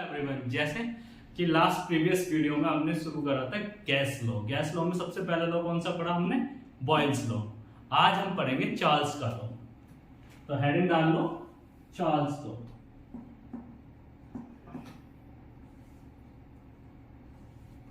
Everyone, जैसे कि last previous video में हमने शुरू करा था गैस लॉ। गैस लॉ में सबसे पहला लॉ कौन सा पढ़ा हमने? Boyle's law. आज हम पढ़ेंगे चार्ल्स का लॉ। तो हेडिंग डाल लो चार्ल्स लॉ।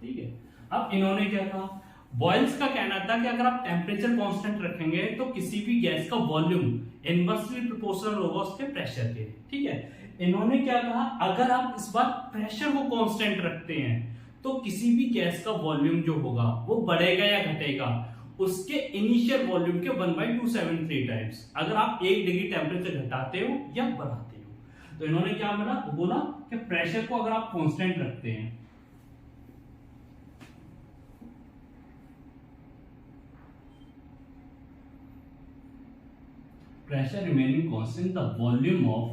ठीक है, अब इन्होंने क्या कहा? बॉयल्स का कहना था कि अगर आप टेम्परेचर कांस्टेंट रखेंगे तो किसी भी गैस का वॉल्यूम इनवर्सली प्रोपोर्शनल होगा उसके प्रेशर के। ठीक है, इन्होंने क्या कहा? अगर आप इस बार प्रेशर को कांस्टेंट रखते हैं तो किसी भी गैस का वॉल्यूम जो होगा वो बढ़ेगा या घटेगा उसके इनिशियल वॉल्यूम के 1/273 टाइम्स, अगर आप 1 डिग्री टेम्परेचर घटाते हो या बढ़ाते हो। तो इन्होंने क्या बोला कि प्रेशर को अगर आप कांस्टेंट रखते हैं, pressure remaining constant, the volume of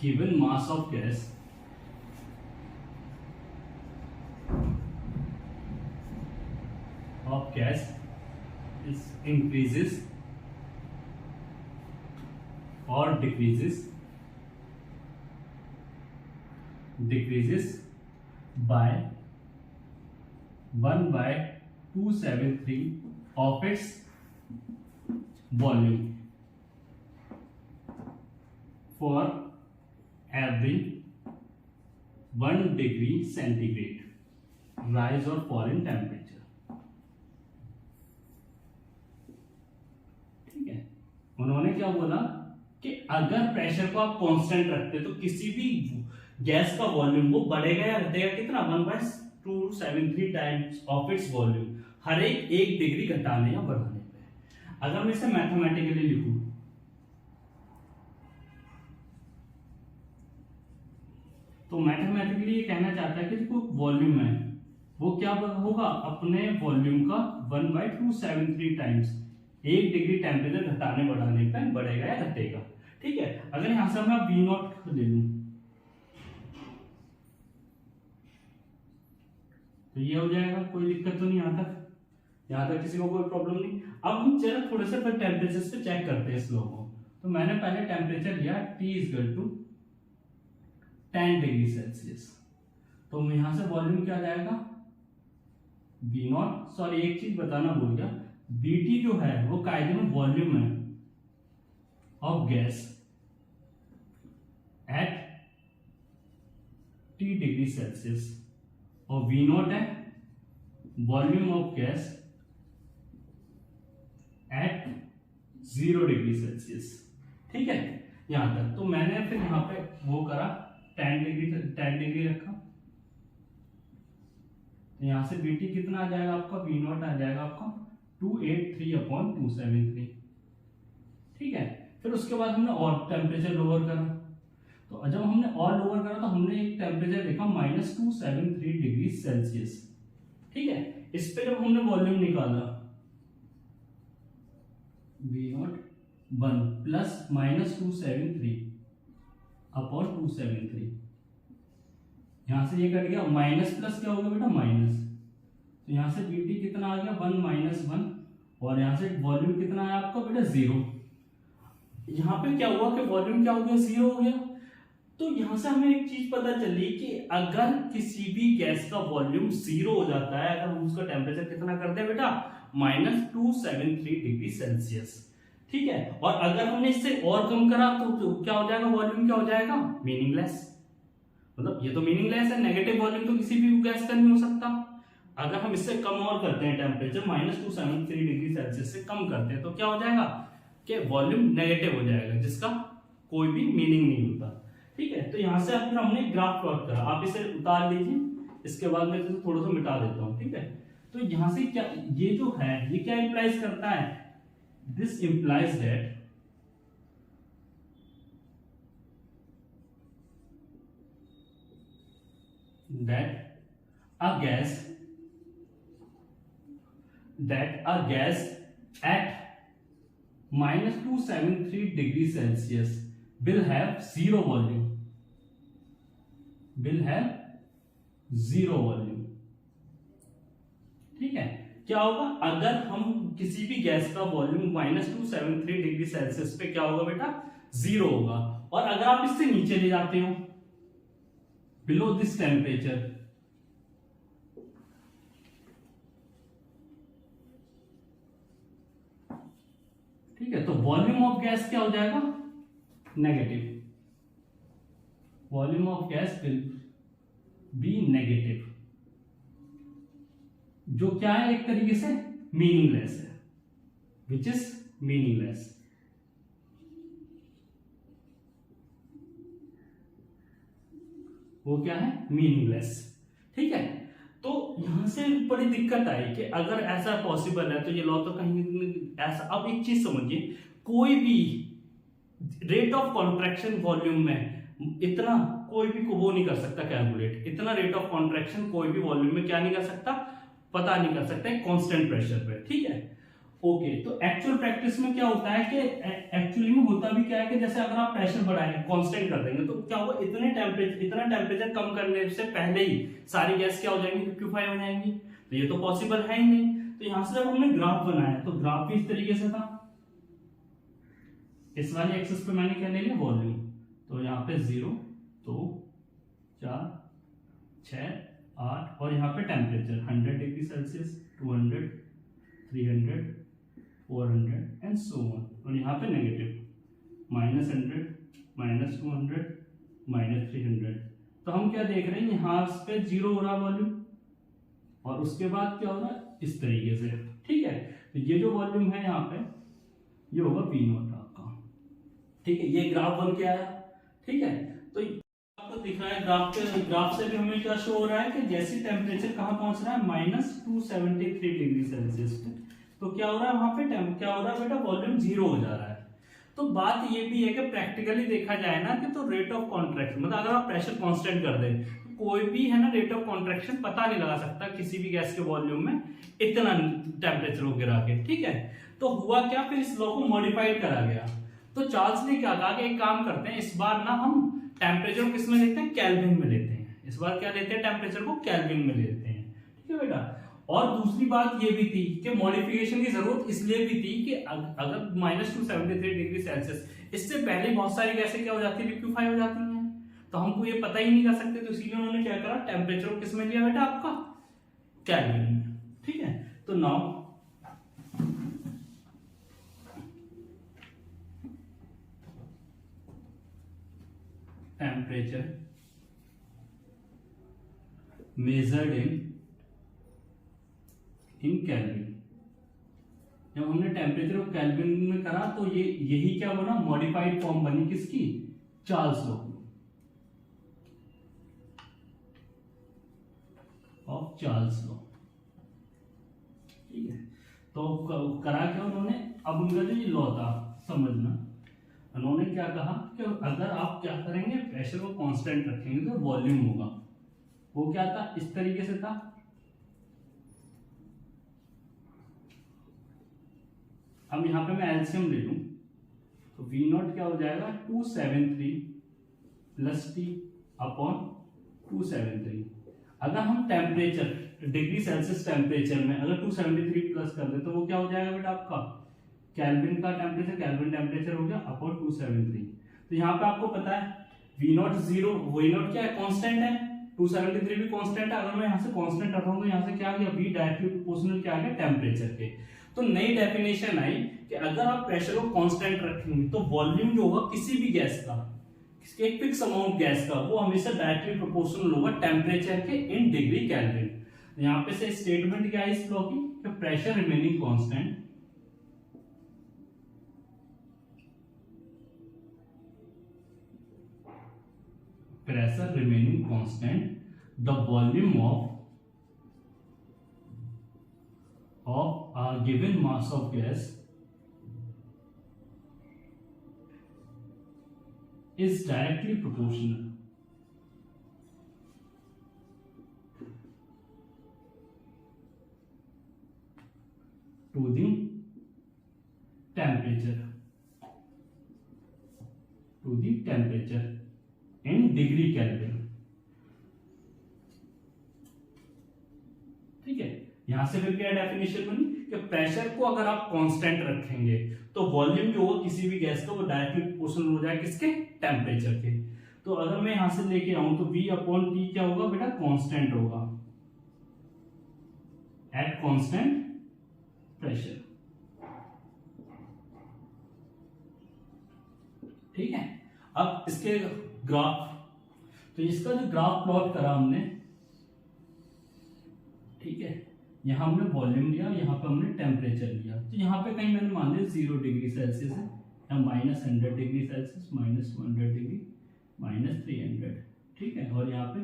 given mass of gas is increases or decreases by 1/273 of its volume for every 1 degree centigrade rise or fall in temperature। ठीक है, उन्होंने क्या बोला कि अगर प्रेशर को आप कांस्टेंट रखते तो किसी भी गैस का वॉल्यूम वो बढ़ेगा या घटेगा कितना? 1/273 टाइम्स ऑफ इट्स वॉल्यूम, हर एक 1 डिग्री घटाने या बढ़ाने पे। अगर मैं इसे मैथमेटिकली लिखूं तो मैथमेटिकली ये कहना चाहता है कि जो वॉल्यूम है वो क्या होगा? अपने वॉल्यूम का 1/273 टाइम्स 1 डिग्री टेम्परेचर घटाने बढ़ाने पे बढ़ेगा या घटेगा। ठीक है, अगर यहां से मैं V0 ले लूं तो ये हो जाएगा, कोई दिक्कत तो नहीं। यहां तक किसी को कोई प्रॉब्लम नहीं। अब हम चलो थोड़े से फिर टेम्परेचर से चेक करते हैं इस लो को। तो मैंने पहले टेम्परेचर लिया T = 10 डिग्री सेल्सियस। तो यहां से वॉल्यूम क्या जाएगा? V0, सॉरी एक चीज बताना भूल गया, BT जो है वो कायदे में वॉल्यूम है of gas at T degree Celsius और V0 है volume of gas at 0 degree Celsius. ठीक है, यहां तक। तो मैंने फिर यहां पे वो करा 10 डिग्री रखा। तो यहां से BT कितना आ जाएगा आपका? V0 आ जाएगा आपका 283/273। ठीक है, फिर उसके बाद हमने और टेम्परेचर लोअर करा। तो जब हमने और लोअर करा तो हमने एक टेम्परेचर देखा -273 डिग्री सेल्सियस। ठीक है, इस पे जब हमने वॉल्यूम निकाला V0 1 प्लस -273/273, यहां से ये कट गया, माइनस प्लस क्या होगा बेटा? माइनस। तो यहां से BT कितना आ गया? 1 - 1, और यहां से वॉल्यूम कितना आया आपका बेटा? 0। यहां पे क्या हुआ कि वॉल्यूम क्या हो गया? 0 हो गया। तो यहां से हमें एक चीज पता चली कि अगर किसी भी गैस का वॉल्यूम 0 हो जाता है, अगर हम उसका टेम्परेचर कितना करते हैं बेटा? -273 डिग्री सेल्सियस। ठीक है, और अगर हमने इससे और कम करा तो क्या हो जाएगा? वॉल्यूम क्या हो जाएगा? मीनिंगलेस। मतलब ये तो मीनिंगलेस है, नेगेटिव वॉल्यूम तो किसी भी गैस का नहीं हो सकता। अगर हम इससे कम और करते हैं टेम्परेचर -273 डिग्री सेल्सियस से कम करते हैं तो क्या हो जाएगा कि वॉल्यूम नेगेटिव हो जाएगा, जिसका कोई भी मीनिंग नहीं होता। ठीक है, तो यहां से फिर हमने ग्राफ प्लॉट करा। आप इसे उतार लीजिए, इसके बाद मैं इसे थोड़ा सा मिटा देता हूं। ठीक है, तो यहां से क्या ये जो है ये क्या इंप्लाइज करता है? This implies that a gas at -273 degree Celsius will have zero volume। ठीक है, क्या होगा अगर हम किसी भी गैस का वॉल्यूम -273 डिग्री सेल्सियस पे क्या होगा बेटा 0 होगा। और अगर आप इससे नीचे ले जाते हो बिलो दिस टेम्परेचर, ठीक है, तो वॉल्यूम ऑफ गैस क्या हो जाएगा, negative. Volume of gas will be negative, जो क्या है एक तरीके से मीनिंगलेस है, विच इज मीनिंगलेस। वो क्या है, मीनिंगलेस। ठीक है, तो यहां से बड़ी दिक्कत आई कि अगर ऐसा पॉसिबल है तो ये लॉ तो कहीं ऐसा। अब एक चीज समझिए, कोई भी रेट ऑफ कॉन्ट्रैक्शन वॉल्यूम में इतना कोई भी को वो नहीं कर सकता कैलकुलेट, इतना रेट ऑफ कॉन्ट्रैक्शन कोई भी वॉल्यूम में क्या नहीं कर सकता, पता नहीं कर सकता कांस्टेंट प्रेशर पे। ठीक है, ओके। तो एक्चुअल प्रैक्टिस में क्या होता है कि एक्चुअली में होता भी क्या है कि जैसे अगर आप प्रेशर बढ़ाएंगे, कांस्टेंट कर देंगे, तो क्या होगा, इतना टेम्परेचर कम करने से पहले ही सारी गैस क्या हो जाएंगी, लिक्विफाई हो जाएंगी। तो ये तो पॉसिबल है ही नहीं। तो यहां से जब हमने ग्राफ बनाया तो ग्राफ भी इस तरीके से था। इस वाली एक्सिस पे मैंने क्या ले लिया, वॉल्यूम। तो यहाँ पे 0, 2, 4, 6, 8 और यहाँ पे temperature 100 degree Celsius, 200, 300, 400 and so on. और यहाँ पे नेगेटिव -100, -200, -300। तो हम क्या देख रहे हैं, यहाँ पे 0 हो रहा वॉल्यूम और उसके बाद क्या हो रहा है, इस तरीके से। ठीक है, तो ये जो वॉल्यूम है यहाँ पे ये होगा V0 आपका। ठीक है, ये ग्राफ बन के आया। ठीक है, तो आपको दिख रहा है ग्राफ से भी हमें क्या शो हो रहा है कि जैसे टेम्परेचर कहाँ पहुंच रहा है, -273 डिग्री सेल्सियस पे, तो क्या हो रहा है वहां पे क्या हो रहा है बेटा, वॉल्यूम 0 हो जा रहा है। तो बात ये भी है कि प्रैक्टिकली देखा जाए ना कि तो रेट ऑफ कॉन्ट्रैक्शन, मतलब अगर आप प्रेशर कांस्टेंट कर दें तो कोई भी है ना रेट ऑफ कॉन्ट्रैक्शन पता नहीं लगा सकता किसी भी गैस के वॉल्यूम में इतना टेम्परेचर को गिरा के। ठीक है, तो हुआ क्या, फिर इस लॉ को मॉडिफाइड करा गया। तो चार्ल्स ने क्या कहा कि एक काम करते हैं, इस बार ना हम टेम्परेचर को किस में लेते हैं, केल्विन में लेते हैं। इस बार क्या लेते हैं, टेम्परेचर को केल्विन में लेते हैं। ठीक है बेटा, और दूसरी बात ये भी थी कि मॉडिफिकेशन की जरूरत इसलिए भी थी कि अगर -273 डिग्री सेल्सियस, इससे पहले बहुत सारी गैसें क्या हो जाती है, लिक्विफाई हो जाती हैं, तो हमको ये पता ही नहीं कर सकते। तो इसीलिए उन्होंने क्या करा, टेम्परेचर को किस में लिया बेटा, आपका केल्विन में। ठीक है, तो now temperature measured in kelvin. जब हमने टेम्परेचर को केल्विन में करा तो ये यही क्या बना, मॉडिफाइड फॉर्म बनी किसकी, Charles law of Charles law. ठीक है, तो करा क्या उन्होंने, अब उनका जो ये लॉ था समझना, उन्होंने क्या कहा कि अगर आप क्या करेंगे, प्रेशर को कांस्टेंट रखेंगे तो वॉल्यूम होगा। वो क्या था, इस तरीके से था। अब यहां पे मैं एलसीएम ले लूं तो V0 क्या हो जाएगा, 273 प्लस T अपॉन 273। अगर हम टेम्परेचर डिग्री सेल्सियस टेम्परेचर में अगर 273 प्लस कर दे तो वो क्या हो जाएगा बेटा, आपका केल्विन का टेम्परेचर, केल्विन टेम्परेचर हो गया अपॉन 273। तो यहाँ पे आपको पता है V0 0, V0 क्या है, कांस्टेंट है, 273 भी कांस्टेंट है। अगर मैं यहाँ से कांस्टेंट रखूँ तो यहाँ से क्या आ गया, V डायरेक्टली प्रोपोर्शनल क्या आ गया, टेम्परेचर के। तो नई डेफिनेशन आई कि अगर आप प्रेशर को कांस्टेंट रखेंगे तो वॉल्यूम जो होगा किसी भी गैस का, एक फिक्स अमाउंट गैस का, वो हमेशा डायरेक्टली प्रोपोर्शनल होगा टेम्परेचर के इन डिग्री केल्विन। यहाँ पे से स्टेटमेंट क्या है इस लॉ की, pressure remaining constant, pressure remaining constant, the volume of a given mass of gas is directly proportional to the temperature in degree Kelvin। ठीक है, यहां से फिर क्या डेफिनेशन बनी कि प्रेशर को अगर आप कांस्टेंट रखेंगे तो वॉल्यूम जो होगा किसी भी गैस का वो डायरेक्टली प्रोपोर्शनल हो जाएगा किसके, टेम्परेचर के। तो अगर मैं यहां से लेके आऊं तो V/T क्या होगा बेटा, कांस्टेंट होगा एट कांस्टेंट प्रेशर। ठीक है, अब इसके ग्राफ, तो इसका जो ग्राफ प्लॉट करा हमने, ठीक है, यहां हमने वॉल्यूम लिया, यहां पे हमने टेम्परेचर लिया। तो यहां पे कहीं मैंने मान लिया 0 डिग्री सेल्सियस है, या -100 डिग्री सेल्सियस, -100 डिग्री, -300, ठीक है, और यहाँ पे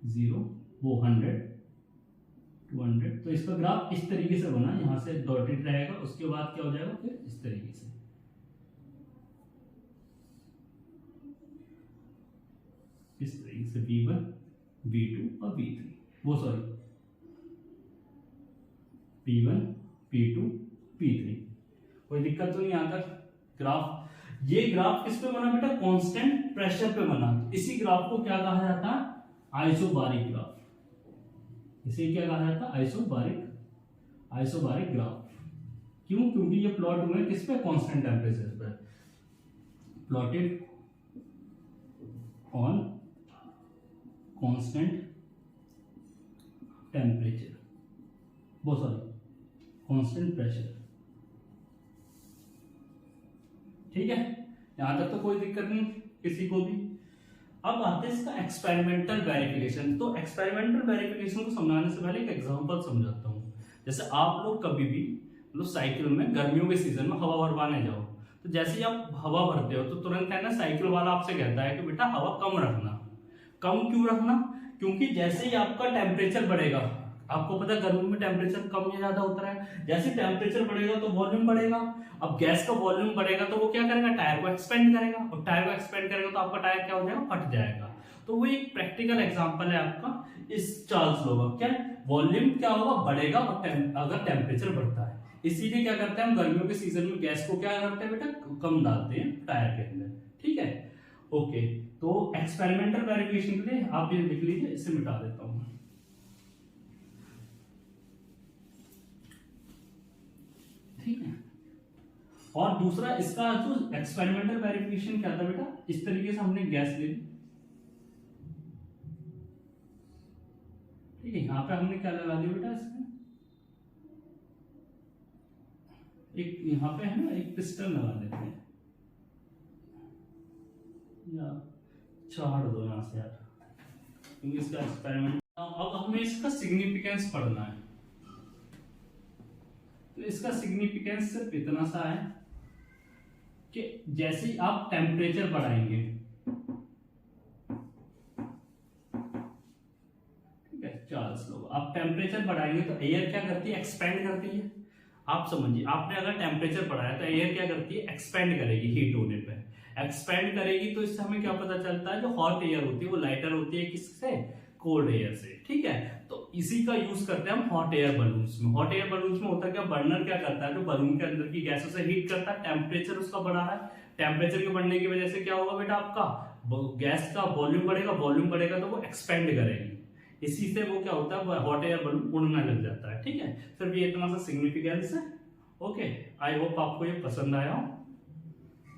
0, वो 100, 200। तो इसका ग्राफ इस तरीके से बना, यहाँ से डॉटेड रहेगा, उसके बाद क्या हो जाएगा फिर इस तरीके से, इस तरीके से V1, V2 और V3, वो सॉरी P1, P2, P3। कोई दिक्कत तो नहीं आता। ग्राफ, ये ग्राफ किस पे बना बेटा, कांस्टेंट प्रेशर पे बना। इसी ग्राफ को क्या कहा जाता है, आइसोबारिक ग्राफ। इसे क्या कहा जाता है, आइसोबारिक ग्राफ। क्यों, क्योंकि ये प्लॉट हुए किस पे, कांस्टेंट टेम्परेचर पे, प्लॉटेड ऑन कांस्टेंट टेम्परेचर, वो सॉरी कांस्टेंट प्रेशर। ठीक है, यहां तक तो कोई दिक्कत नहीं किसी को भी। अब आते हैं इसका एक्सपेरिमेंटल वेरिफिकेशन। तो एक्सपेरिमेंटल वेरिफिकेशन को समझाने से पहले एक एग्जांपल समझाता हूं। जैसे आप लोग कभी भी मतलब साइकिल में गर्मियों के सीजन में हवा भरवाने जाओ, तो जैसे ही आप हवा भरते हो तो तुरंत है ना, साइकिल वाला आपसे कहता है कि बेटा हवा कम रखना। कम क्यों रखना, क्योंकि जैसे ही आपका टेम्परेचर बढ़ेगा, आपको पता है गर्मी में टेम्परेचर कम या ज्यादा होता है, जैसे टेम्परेचर बढ़ेगा तो वॉल्यूम बढ़ेगा। अब गैस का वॉल्यूम बढ़ेगा तो वो क्या करेगा, टायर को एक्सपेंड करेगा, और टायर को एक्सपेंड करेगा तो आपका टायर क्या हो जाएगा, फट जाएगा। तो वो एक प्रैक्टिकल एग्जांपल है आपका इस चार्ल्स लॉ का। क्या वॉल्यूम क्या होगा, बढ़ेगा और अगर टेम्परेचर बढ़ता है। इसीलिए क्या करते हैं हम गर्मियों के सीजन में गैस को क्या करते हैं बेटा, कम डालते हैं टायर के अंदर। ठीक है, ओके। तो एक्सपेरिमेंटल वेरिफिकेशन के लिए आप ये लिख लीजिए, इसे मिटा देता हूं। ठीक है, और दूसरा इसका जो एक्सपेरिमेंटल वेरिफिकेशन क्या था बेटा, इस तरीके से हमने गैस ले ली। ठीक है, यहां पे हमने क्या लगा दिया बेटा, इसमें एक यहां पे है ना, एक पिस्टन लगा देते हैं, या छाड़ दो यहां से यार, क्योंकि इसका एक्सपेरिमेंट। अब हमें इसका सिग्निफिकेंस पढ़ना है। तो इसका सिग्निफिकेंस सिर्फ इतना सा है कि जैसे ही आप टेम्परेचर बढ़ाएंगे, ठीक है चार्ल्स लॉ, आप टेम्परेचर बढ़ाएंगे तो एयर क्या करती है, एक्सपेंड करती है। आप समझिए, आपने अगर टेम्परेचर बढ़ाया तो एयर क्या करती है, एक्सपेंड करेगी। हीट होने पे एक्सपेंड करेगी, तो इससे हमें क्या पता चलता है, जो हॉट एयर होती है वो लाइटर होती है किससे, कोल्ड एयर से। ठीक है, तो इसी का यूज करते हैं हम हॉट एयर बलून्स में। हॉट एयर बलून्स में होता है क्या, बर्नर क्या करता है, जो बलून के अंदर की गैसों से हीट करता है, टेम्परेचर उसका बढ़ा रहा है। टेम्परेचर के बढ़ने की वजह से क्या होगा बेटा, आपका गैस का वॉल्यूम बढ़ेगा, वॉल्यूम बढ़ेगा तो वो एक्सपेंड करेगी। इसी से वो क्या होता है, हॉट एयर बलून उड़ने लग जाता है। ठीक है, सिर्फ ये इतना सा सिग्निफिकेंस है। ओके, आई होप आपको ये पसंद आया हो।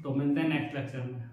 तो मिलते हैं नेक्स्ट लेक्चर में।